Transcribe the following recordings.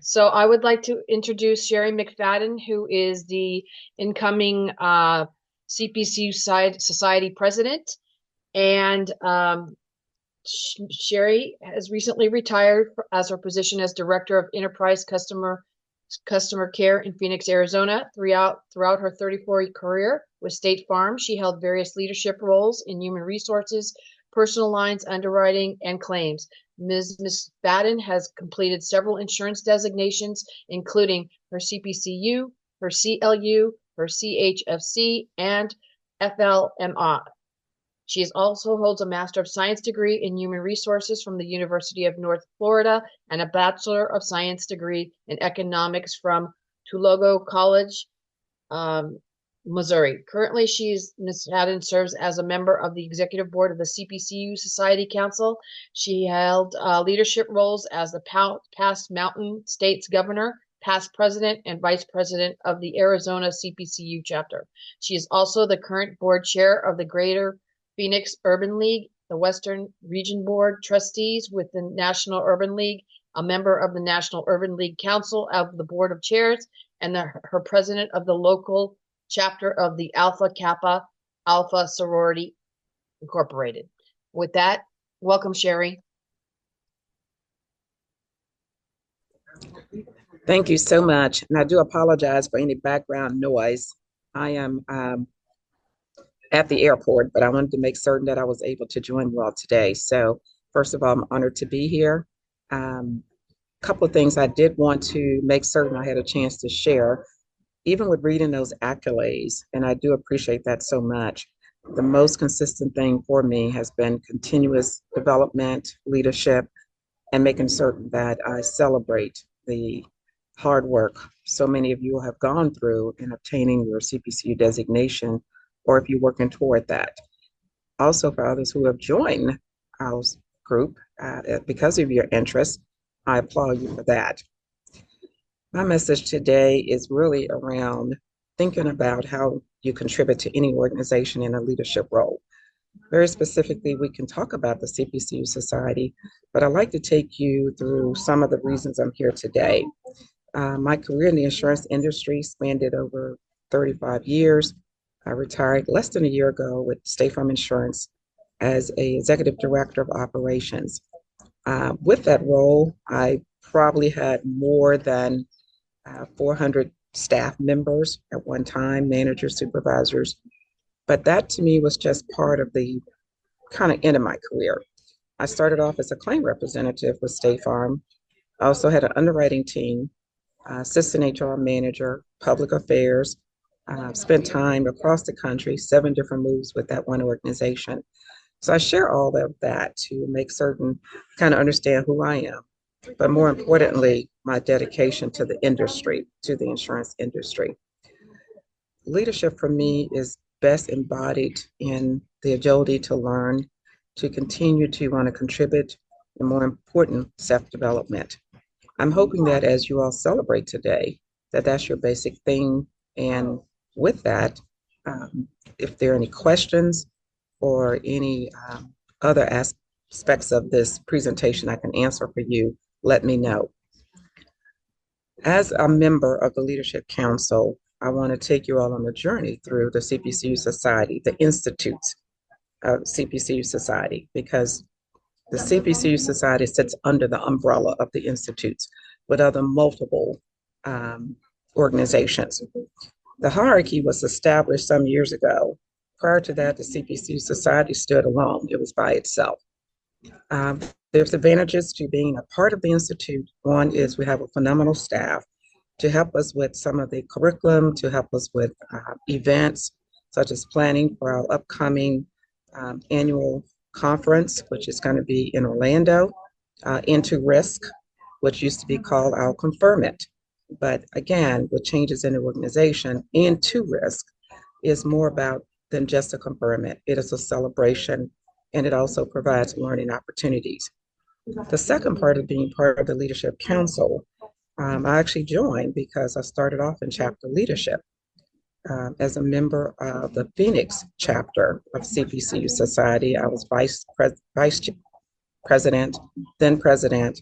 So I would like to introduce SherryMcFadden, who is the incoming CPCU Society president. And Sherry has recently retired as her position as Director of Enterprise Customer Care in Phoenix, Arizona. Throughout her 34-year career with State Farm, she held various leadership roles in human resources, personal lines, underwriting, and claims. Ms. Fadden has completed several insurance designations, including her CPCU, her CLU, her CHFC, and FLMI. She also holds a Master of Science degree in Human Resources from the University of North Florida and a Bachelor of Science degree in Economics from Tullago College, Missouri. Currently, Ms. Haddon serves as a member of the Executive Board of the CPCU Society Council. She held leadership roles as the past Mountain States Governor, past President, and Vice President of the Arizona CPCU chapter. She is also the current board chair of the Greater Phoenix Urban League, the Western Region Board Trustees with the National Urban League, a member of the National Urban League Council of the Board of Chairs, and her president of the local chapter of the Alpha Kappa Alpha Sorority Incorporated. With that, welcome, Sherry. Thank you so much. And I do apologize for any background noise. I am at the airport, but I wanted to make certain that I was able to join you all today. So first of all, I'm honored to be here. Couple of things I did want to make certain I had a chance to share, even with reading those accolades, and I do appreciate that so much. The most consistent thing for me has been continuous development, leadership, and making certain that I celebrate the hard work so many of you have gone through in obtaining your CPCU designation, or if you're working toward that. Also, for others who have joined our group because of your interest, I applaud you for that. My message today is really around thinking about how you contribute to any organization in a leadership role. Very specifically, we can talk about the CPCU Society, but I'd like to take you through some of the reasons I'm here today. My career in the insurance industry spanned over 35 years. I retired less than a year ago with State Farm Insurance as an executive director of operations. With that role, I probably had more than 400 staff members at one time, managers, supervisors. But that to me was just part of the kind of end of my career. I started off as a claim representative with State Farm. I also had an underwriting team, assistant HR manager, public affairs, spent time across the country, 7 different moves with that one organization. So I share all of that to make certain, kind of understand who I am, but more importantly, my dedication to the industry, to the insurance industry. Leadership for me is best embodied in the agility to learn, to continue to want to contribute, and more important, self-development. I'm hoping that as you all celebrate today, that that's your basic thing. And with that, if there are any questions or any other aspects of this presentation I can answer for you, let me know. As a member of the Leadership Council, I want to take you all on a journey through the CPCU Society, the institutes of CPCU Society, because the CPCU Society sits under the umbrella of the institutes with other multiple organizations. The hierarchy was established some years ago. Prior to that, the CPCU Society stood alone. It was by itself. There's advantages to being a part of the Institute. One is we have a phenomenal staff to help us with some of the curriculum, to help us with events, such as planning for our upcoming annual conference, which is going to be in Orlando, Into Risk, which used to be called our Conferment. But again, with changes in the organization, Into Risk is more about than just a conferment. It is a celebration, and it also provides learning opportunities. The second part of being part of the Leadership Council, I actually joined because I started off in chapter leadership as a member of the Phoenix chapter of CPCU Society. I was vice president, then president,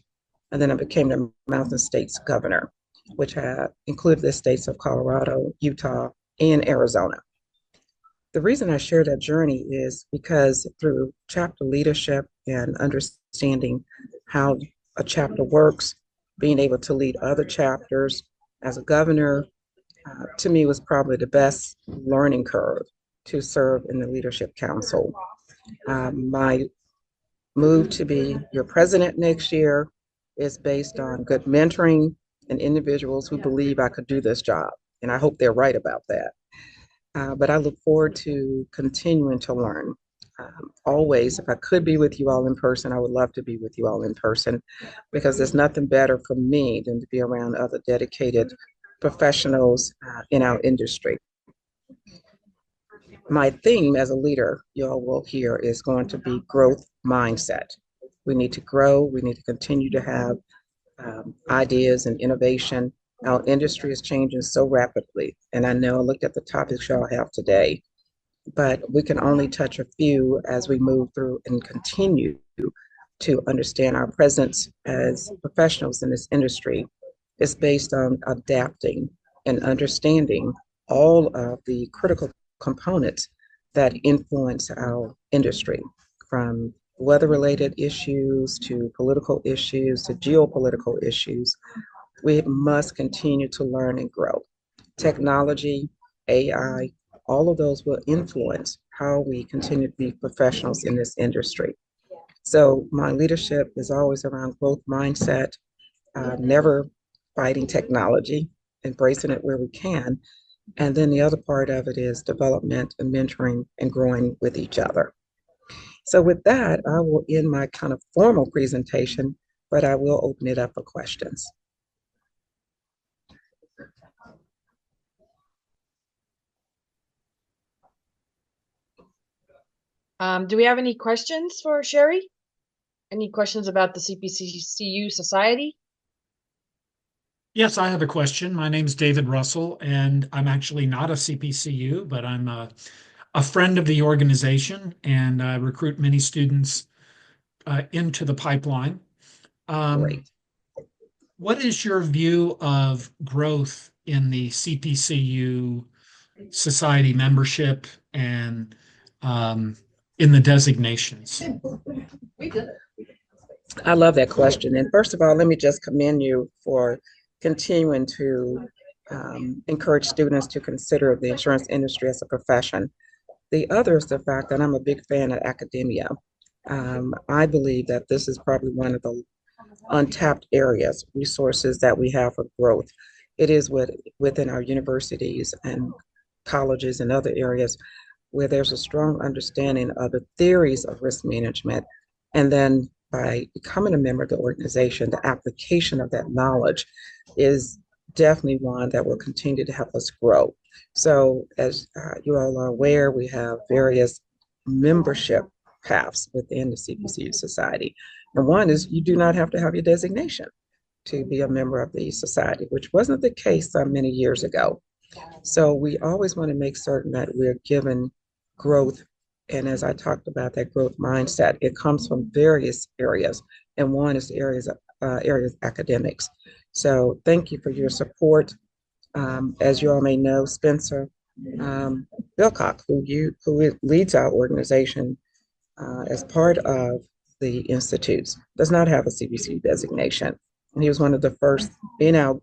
and then I became the Mountain States governor, which had included the states of Colorado, Utah, and Arizona. The reason I share that journey is because through chapter leadership and understanding how a chapter works, being able to lead other chapters as a governor, to me was probably the best learning curve to serve in the Leadership Council. My move to be your president next year is based on good mentoring and individuals who believe I could do this job. And I hope they're right about that. But I look forward to continuing to learn. Always, if I could be with you all in person, I would love to be with you all in person because there's nothing better for me than to be around other dedicated professionals in our industry. My theme as a leader, you all will hear, is going to be growth mindset. We need to grow, we need to continue to have ideas and innovation. Our industry is changing so rapidly. And I know I looked at the topics y'all have today, but we can only touch a few as we move through and continue to understand our presence as professionals in this industry is based on adapting and understanding all of the critical components that influence our industry, from weather-related issues to political issues to geopolitical issues. We must continue to learn and grow. Technology, AI, all of those will influence how we continue to be professionals in this industry. So my leadership is always around growth mindset, never fighting technology, embracing it where we can. And then the other part of it is development and mentoring and growing with each other. So with that, I will end my kind of formal presentation, but I will open it up for questions. Do we have any questions for Sherry? Any questions about the CPCU Society? Yes, I have a question. My name's David Russell, and I'm actually not a CPCU, but I'm a friend of the organization, and I recruit many students into the pipeline. Great. What is your view of growth in the CPCU society membership and in the designations? I love that question. And first of all, let me just commend you for continuing to encourage students to consider the insurance industry as a profession. The other is the fact that I'm a big fan of academia. I believe that this is probably one of the untapped areas, resources that we have for growth. It is within our universities and colleges and other areas where there's a strong understanding of the theories of risk management. And then by becoming a member of the organization, the application of that knowledge is definitely one that will continue to help us grow. So as you all are aware, we have various membership paths within the CPCU Society. And one is you do not have to have your designation to be a member of the society, which wasn't the case many years ago. So we always want to make certain that we're given growth. And as I talked about that growth mindset, it comes from various areas. And one is the areas of academics. So thank you for your support. As you all may know, Spencer Bilcock, who leads our organization as part of the institutes, does not have a CPC designation. And he was one of the first in our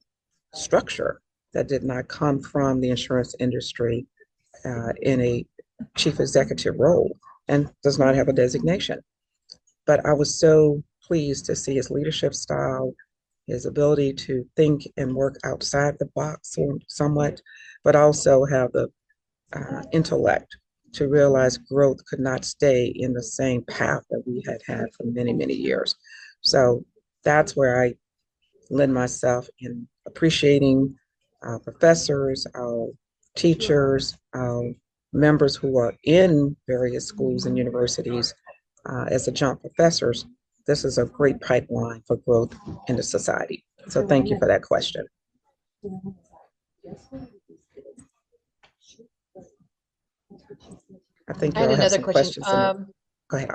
structure that did not come from the insurance industry in a chief executive role and does not have a designation. But I was so pleased to see his leadership style, his ability to think and work outside the box somewhat, but also have the intellect to realize growth could not stay in the same path that we had had for many, many years. So that's where I lend myself in appreciating our professors, our teachers, our members who are in various schools and universities as adjunct professors. This is a great pipeline for growth in the society. So thank you for that question. I think I had you'll have another some question. questions. Go ahead.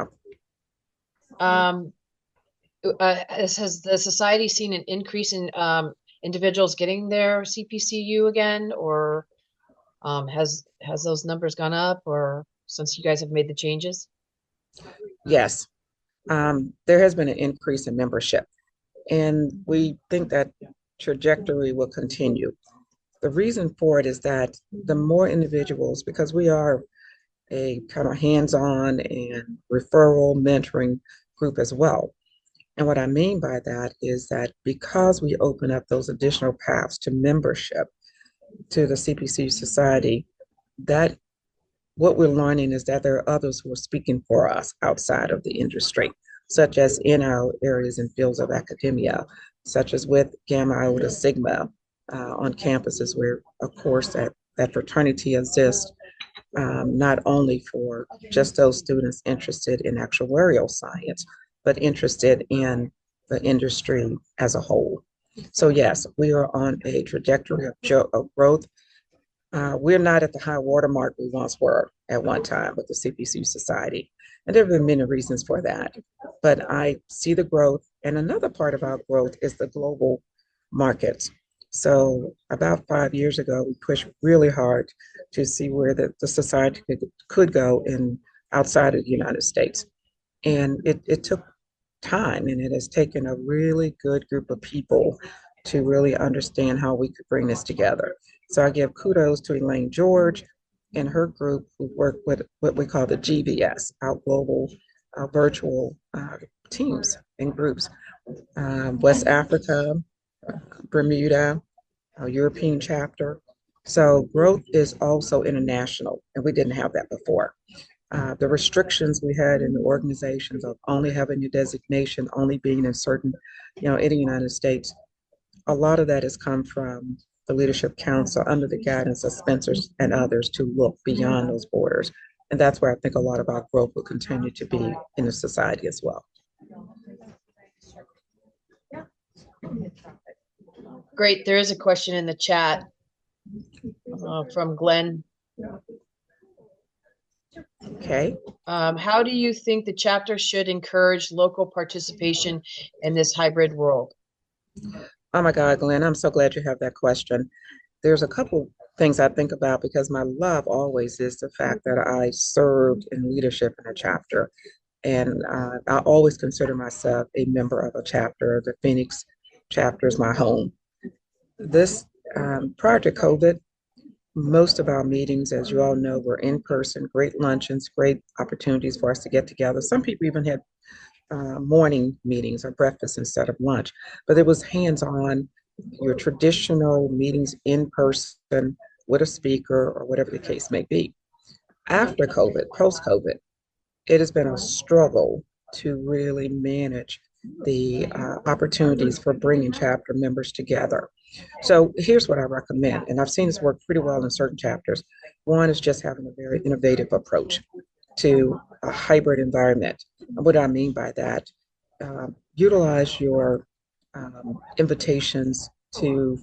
has the society seen an increase in individuals getting their CPCU again, or has those numbers gone up, or since you guys have made the changes? Yes, there has been an increase in membership, and we think that trajectory will continue. The reason for it is that the more individuals, because we are a kind of hands-on and referral mentoring group as well. And what I mean by that is that because we open up those additional paths to membership to the CPC Society, that what we're learning is that there are others who are speaking for us outside of the industry, such as in our areas and fields of academia, such as with Gamma Iota Sigma on campuses where, of course, that fraternity exists, not only for just those students interested in actuarial science, but interested in the industry as a whole. So yes, we are on a trajectory of growth. We're not at the high watermark we once were at one time with the CPC Society. And there have been many reasons for that. But I see the growth. And another part of our growth is the global markets. So about 5 years ago, we pushed really hard to see where the society could go in outside of the United States. And it took time, and it has taken a really good group of people to really understand how we could bring this together. So I give kudos to Elaine George and her group who work with what we call the GVS, our global virtual teams and groups. West Africa, Bermuda, our European chapter. So growth is also international, and we didn't have that before. The restrictions we had in the organizations of only having your designation, only being in certain, in the United States, a lot of that has come from the Leadership Council under the guidance of Spencer and others to look beyond those borders. And that's where I think a lot of our growth will continue to be in the society as well. Great. There is a question in the chat from Glenn. Okay. How do you think the chapter should encourage local participation in this hybrid world? Oh my God, Glenn, I'm so glad you have that question. There's a couple things I think about because my love always is the fact that I served in leadership in a chapter. And I always consider myself a member of a chapter. The Phoenix chapter is my home. This, prior to COVID, most of our meetings, as you all know, were in person, great luncheons, great opportunities for us to get together. Some people even had morning meetings or breakfast instead of lunch, but it was hands-on, your traditional meetings in person with a speaker or whatever the case may be. After COVID, post-COVID, it has been a struggle to really manage the opportunities for bringing chapter members together. So here's what I recommend, and I've seen this work pretty well in certain chapters. One is just having a very innovative approach to a hybrid environment. And what I mean by that, utilize your invitations to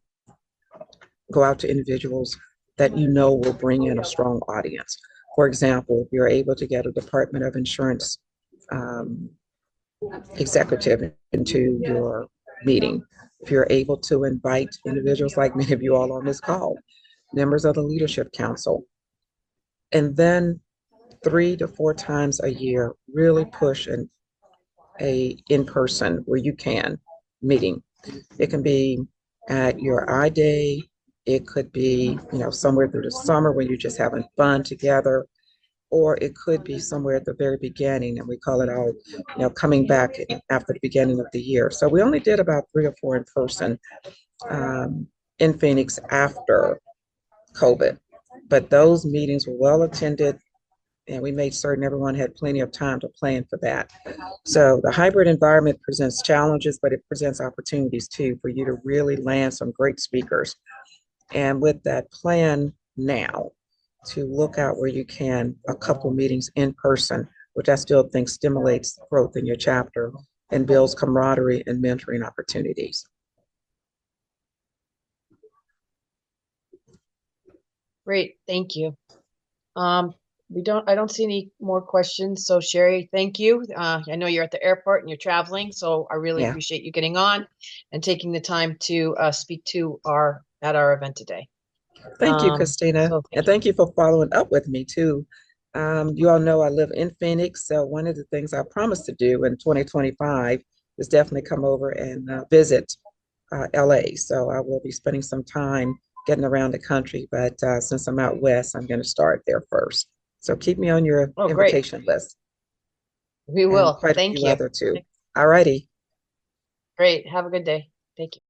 go out to individuals that you know will bring in a strong audience. For example, if you're able to get a Department of Insurance executive into your meeting, if you're able to invite individuals like many of you all on this call, members of the Leadership Council, and then 3 to 4 times a year, really push a in-person where you can meeting. It can be at your I-Day. It could be, somewhere through the summer when you're just having fun together, or it could be somewhere at the very beginning, and we call it our, coming back after the beginning of the year. So we only did about 3 or 4 in person in Phoenix after COVID, but those meetings were well attended, and we made certain everyone had plenty of time to plan for that. So the hybrid environment presents challenges, but it presents opportunities too for you to really land some great speakers. And with that plan now, to look out where you can, a couple meetings in person, which I still think stimulates growth in your chapter and builds camaraderie and mentoring opportunities. Great, thank you. I don't see any more questions. So Sherry, thank you. I know you're at the airport and you're traveling, so I really Yeah. appreciate you getting on and taking the time to speak to at our event today. Thank you, Christina. So And thank you. thank you for following up with me too. You all know I live in Phoenix, so one of the things I promised to do in 2025 is definitely come over and visit LA. So I will be spending some time getting around the country, but since I'm out west, I'm going to start there first. So keep me on your Oh, great. invitation list We and will. quite a Thank few you. other too. All righty. Great. Have a good day. Thank you.